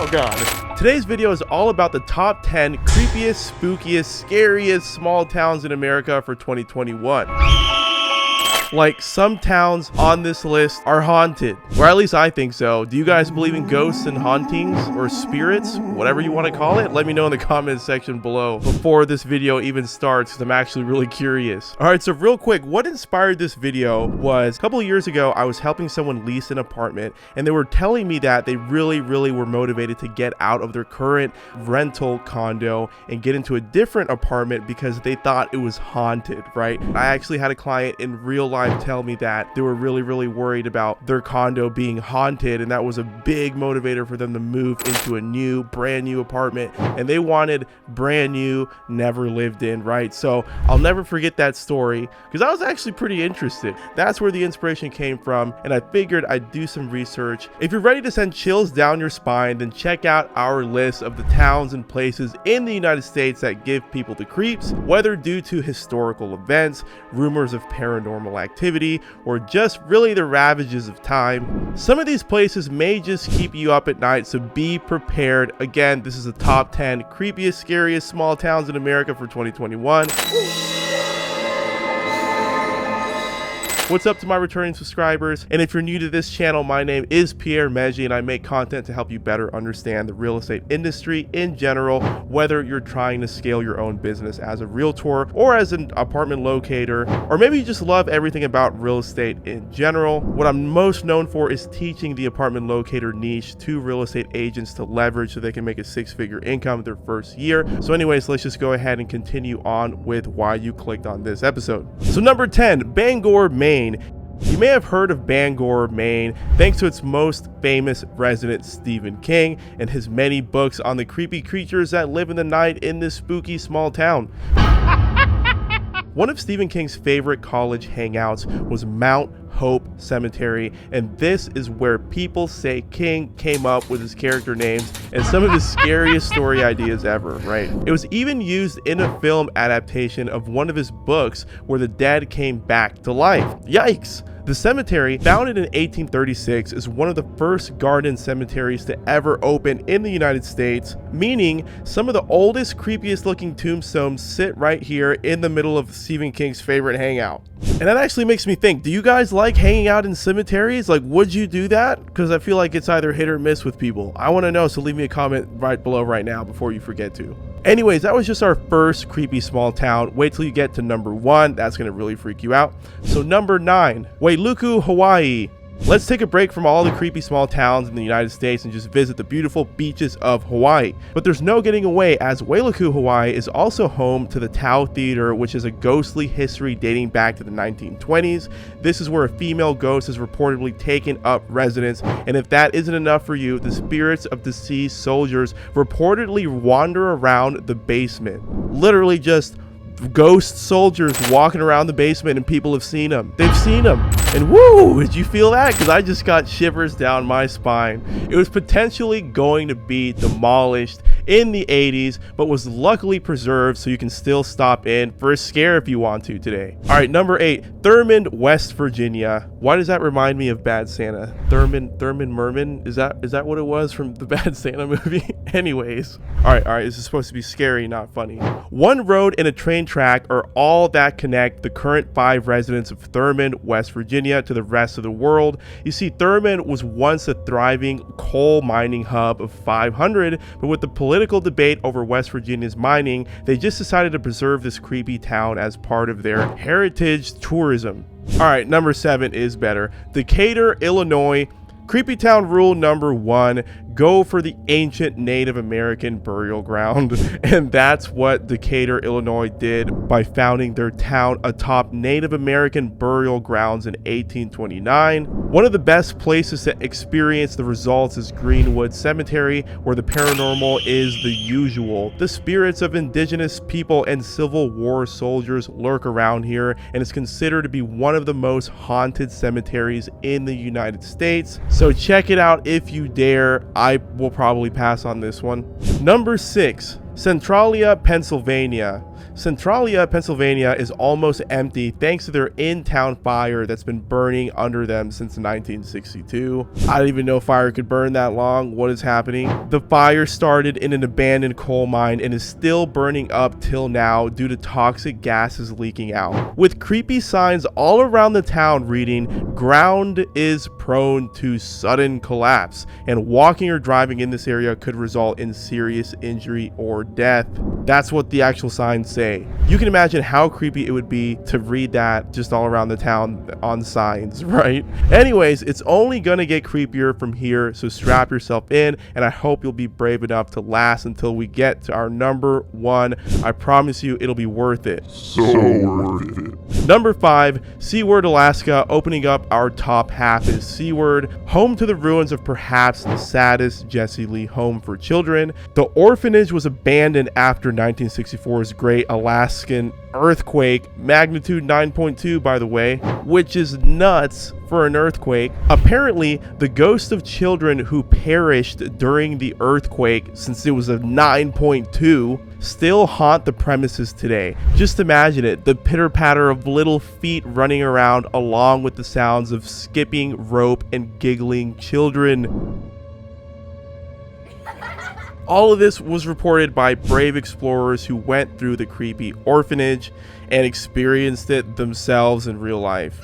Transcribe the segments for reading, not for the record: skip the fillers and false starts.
Oh god. Today's video is all about the top 10 creepiest, spookiest, scariest small towns in America for 2021. Like, some towns on this list are haunted, or at least I think so. Do you guys believe in ghosts and hauntings, or spirits, whatever you want to call it? Let me know in the comments section below before this video even starts, because I'm actually really curious. Alright, so real quick, what inspired this video was a couple of years ago, I was helping someone lease an apartment, and they were telling me that they really were motivated to get out of their current rental condo and get into a different apartment because they thought it was haunted, right? I actually had a client in real life tell me that they were really worried about their condo being haunted, and that was a big motivator for them to move into a brand new apartment, and they wanted brand new, never lived in, right? So I'll never forget that story because I was actually pretty interested. That's where the inspiration came from, and I figured I'd do some research. If you're ready to send chills down your spine, then check out our list of the towns and places in the United States that give people the creeps, whether due to historical events, rumors of paranormal activity, or just really the ravages of time. Some of these places may just keep you up at night, so be prepared. Again, this is the top 10 creepiest, scariest small towns in America for 2021. What's up to my returning subscribers? And if you're new to this channel, my name is Pierre Meji, and I make content to help you better understand the real estate industry in general, whether you're trying to scale your own business as a realtor or as an apartment locator, or maybe you just love everything about real estate in general. What I'm most known for is teaching the apartment locator niche to real estate agents to leverage so they can make a six-figure income their first year. So anyways, let's just go ahead and continue on with why you clicked on this episode. So number 10, Bangor, Maine. You may have heard of Bangor, Maine, thanks to its most famous resident, Stephen King, and his many books on the creepy creatures that live in the night in this spooky small town. One of Stephen King's favorite college hangouts was Mount Hope Cemetery, and this is where people say King came up with his character names and some of his scariest story ideas ever, right? It was even used in a film adaptation of one of his books where the dead came back to life. Yikes! The cemetery, founded in 1836, is one of the first garden cemeteries to ever open in the United States, meaning some of the oldest, creepiest looking tombstones sit right here in the middle of Stephen King's favorite hangout. And that actually makes me think, do you guys like hanging out in cemeteries? Like, would you do that? Because I feel like it's either hit or miss with people. I want to know, so leave me a comment right below right now before you forget to. Anyways, that was just our first creepy small town. Wait till you get to number 1. That's going to really freak you out. So number 9, Wailuku, Hawaii. Let's take a break from all the creepy small towns in the United States and just visit the beautiful beaches of Hawaii. But there's no getting away, as Wailuku, Hawaii is also home to the Tau Theater, which is a ghostly history dating back to the 1920s. This is where a female ghost has reportedly taken up residence, and if that isn't enough for you, the spirits of deceased soldiers reportedly wander around the basement. Literally just ghost soldiers walking around the basement, and people have seen them. They've seen them. And woo, did you feel that? Because I just got shivers down my spine. It was potentially going to be demolished in the 80s, but was luckily preserved, so you can still stop in for a scare if you want to today. All right, number 8, Thurmond, West Virginia. Why does that remind me of Bad Santa? Thurmond Merman? Is that what it was from the Bad Santa movie? Anyways. All right, this is supposed to be scary, not funny. One road and a train track are all that connect the current 5 residents of Thurmond, West Virginia to the rest of the world. You see, Thurmond was once a thriving coal mining hub of 500, but with the political debate over West Virginia's mining, they just decided to preserve this creepy town as part of their heritage tourism. All right, number 7 is better. Decatur, Illinois. Creepy town rule number 1, go for the ancient Native American burial ground. And that's what Decatur, Illinois did by founding their town atop Native American burial grounds in 1829. One of the best places to experience the results is Greenwood Cemetery, where the paranormal is the usual. The spirits of indigenous people and Civil War soldiers lurk around here, and it's considered to be one of the most haunted cemeteries in the United States. So check it out if you dare. I will probably pass on this one. Number 6, Centralia, Pennsylvania. Centralia, Pennsylvania is almost empty thanks to their in-town fire that's been burning under them since 1962. I don't even know fire could burn that long. What is happening? The fire started in an abandoned coal mine and is still burning up till now due to toxic gases leaking out, with creepy signs all around the town reading, "Ground is prone to sudden collapse, and walking or driving in this area could result in serious injury or death." That's what the actual signs say. You can imagine how creepy it would be to read that just all around the town on signs, right? Anyways, it's only gonna get creepier from here, so strap yourself in, and I hope you'll be brave enough to last until we get to our number 1. I promise you it'll be worth it. So worth it. Number 5, Seaward, Alaska. Opening up our top half is Seaward, home to the ruins of perhaps the saddest Jesse Lee home for children. The orphanage was abandoned after 1964's Great Alaskan earthquake, magnitude 9.2 by the way, which is nuts for an earthquake. Apparently, the ghosts of children who perished during the earthquake, since it was a 9.2, still haunt the premises today. Just imagine it, the pitter-patter of little feet running around along with the sounds of skipping rope and giggling children. All of this was reported by brave explorers who went through the creepy orphanage and experienced it themselves in real life.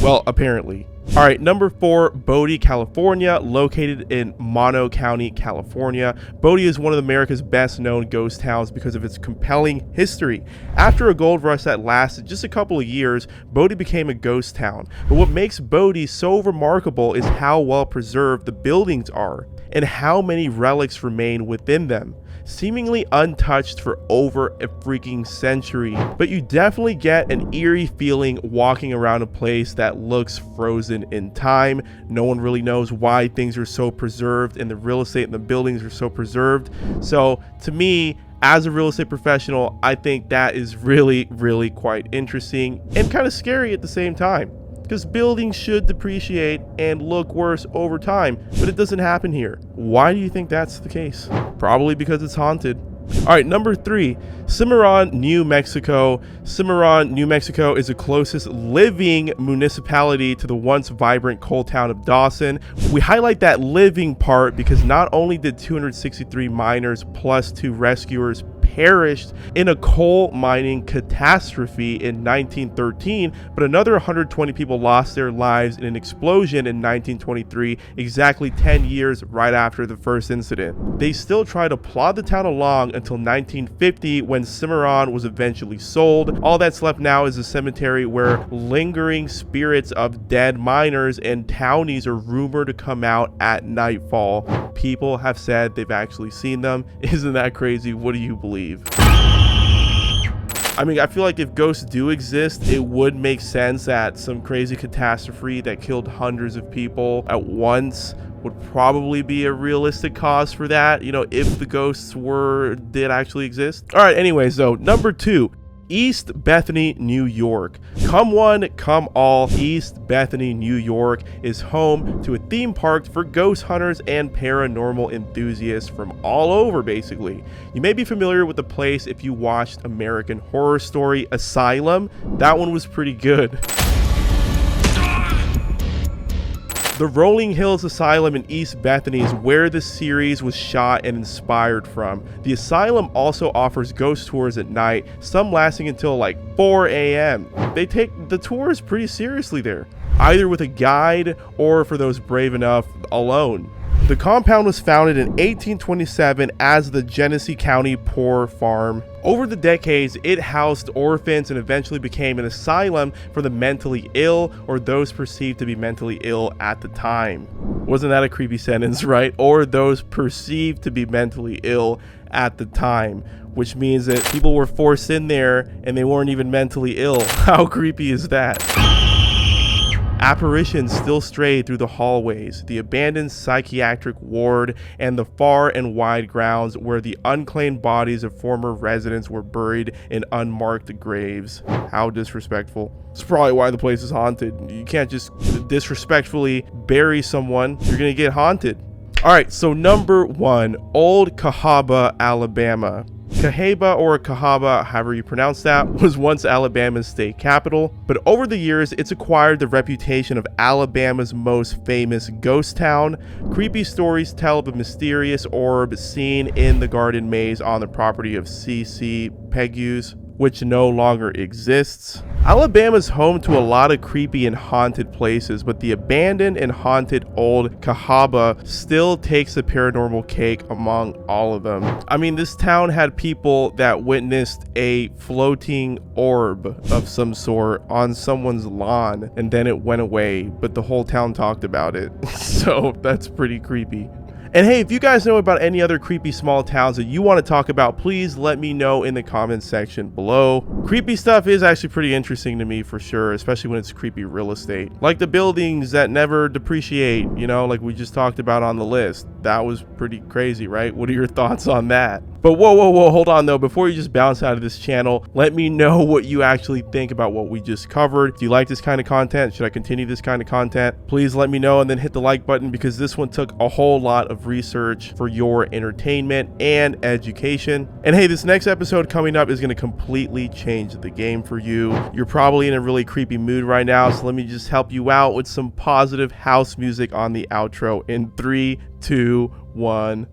Well, apparently. Alright, number 4, Bodie, California, located in Mono County, California. Bodie is one of America's best known ghost towns because of its compelling history. After a gold rush that lasted just a couple of years, Bodie became a ghost town. But what makes Bodie so remarkable is how well preserved the buildings are and how many relics remain within them, seemingly untouched for over a freaking century. But you definitely get an eerie feeling walking around a place that looks frozen in time. No one really knows why things are so preserved and the real estate and the buildings are so preserved. So to me, as a real estate professional, I think that is really, really quite interesting and kind of scary at the same time, because buildings should depreciate and look worse over time, but it doesn't happen here. Why do you think that's the case? Probably because it's haunted. Alright, number 3, Cimarron, New Mexico. Cimarron, New Mexico is the closest living municipality to the once vibrant coal town of Dawson. We highlight that living part because not only did 263 miners plus 2 rescuers perished in a coal mining catastrophe in 1913, but another 120 people lost their lives in an explosion in 1923, exactly 10 years right after the first incident. They still try to plod the town along until 1950, when Cimarron was eventually sold. All that's left now is a cemetery where lingering spirits of dead miners and townies are rumored to come out at nightfall. People have said they've actually seen them. Isn't that crazy? What do you believe? I mean, I feel like if ghosts do exist, it would make sense that some crazy catastrophe that killed hundreds of people at once would probably be a realistic cause for that, you know, if the ghosts did actually exist. All right, anyways, though, number 2, East Bethany, New York. Come one, come all, East Bethany, New York is home to a theme park for ghost hunters and paranormal enthusiasts from all over, basically. You may be familiar with the place if you watched American Horror Story Asylum. That one was pretty good. The Rolling Hills Asylum in East Bethany is where the series was shot and inspired from. The asylum also offers ghost tours at night, some lasting until like 4 a.m. They take the tours pretty seriously there, either with a guide or, for those brave enough, alone. The compound was founded in 1827 as the Genesee County Poor Farm. Over the decades, it housed orphans and eventually became an asylum for the mentally ill or those perceived to be mentally ill at the time. Wasn't that a creepy sentence, right? Or those perceived to be mentally ill at the time, which means that people were forced in there and they weren't even mentally ill. How creepy is that? Apparitions still stray through the hallways, the abandoned psychiatric ward, and the far and wide grounds where the unclaimed bodies of former residents were buried in unmarked graves. How disrespectful. That's probably why the place is haunted. You can't just disrespectfully bury someone. You're gonna get haunted. All right, so number 1, Old Cahaba, Alabama. Cahaba, or Cahaba, however you pronounce that, was once Alabama's state capital, but over the years it's acquired the reputation of Alabama's most famous ghost town. Creepy stories tell of a mysterious orb seen in the garden maze on the property of C.C. Pegues, which no longer exists. Alabama's home to a lot of creepy and haunted places, but the abandoned and haunted Old Cahaba still takes the paranormal cake among all of them. I mean, this town had people that witnessed a floating orb of some sort on someone's lawn, and then it went away, but the whole town talked about it. So that's pretty creepy. And hey, if you guys know about any other creepy small towns that you want to talk about, please let me know in the comments section below. Creepy stuff is actually pretty interesting to me for sure, especially when it's creepy real estate. Like the buildings that never depreciate, you know, like we just talked about on the list. That was pretty crazy, right? What are your thoughts on that? But whoa, hold on though. Before you just bounce out of this channel, let me know what you actually think about what we just covered. Do you like this kind of content? Should I continue this kind of content? Please let me know, and then hit the like button, because this one took a whole lot of research for your entertainment and education. And hey, this next episode coming up is going to completely change the game for you. You're probably in a really creepy mood right now, so let me just help you out with some positive house music on the outro in 3, 2, 1.